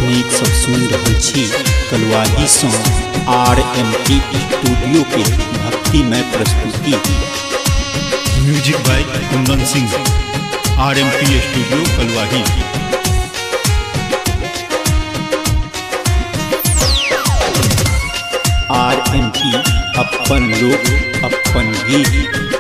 अपनीक सब सुन रहल छी कलुआही सँ RMP स्टूडियो के भक्तिमय प्रस्तुति। Music by Kundan Singh, RMP studio Kaluahi. RMP अपन लोग अपन गीत।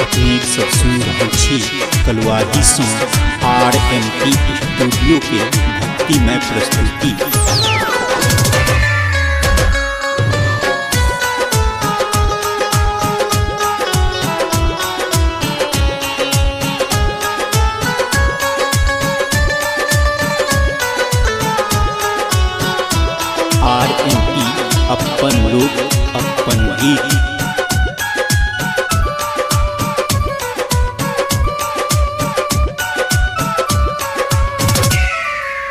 अपनीक सब सुन रहल छी कलुआही सँ RMP स्टूडियो के भक्तिमय प्रस्तुति। RMP अपन लोक अपन गीत।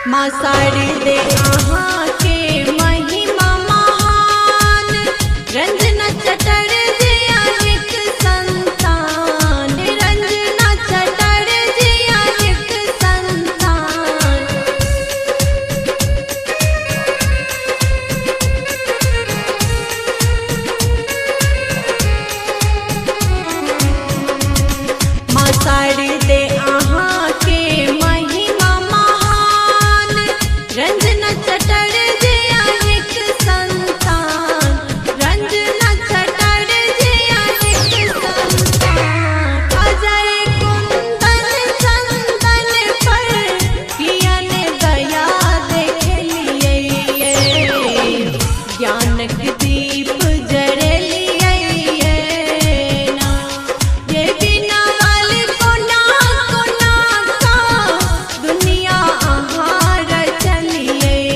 माँ शारदे अहाँ के महिमा महान, रंजना चटर जिया एक संतान, रंजना चटर जिया एक संतान। माँ शारदे अहाँ के महिमा महान, रंजना चटर जिया एक संतान, रंजना चटर जिया एक संतान। अजय कुंदन चंदन पर कियन दया देख लिए, ज्ञानक दीप जरलिए ना, ये बिना वाल कोना कोना का दुनिया आहार चलिए,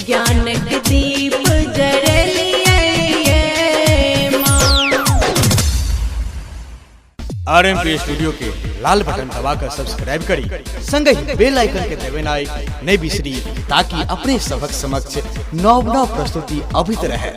ज्ञानक दीप जरलिए माँ। RMP स्टूडियो के लाल बटन दबाकर सब्सक्राइब करी, संग ही बेल आइकन के दबाना नहीं बिसरी, ताकि अपने सबक समक्ष नव प्रस्तुति अभित रहे।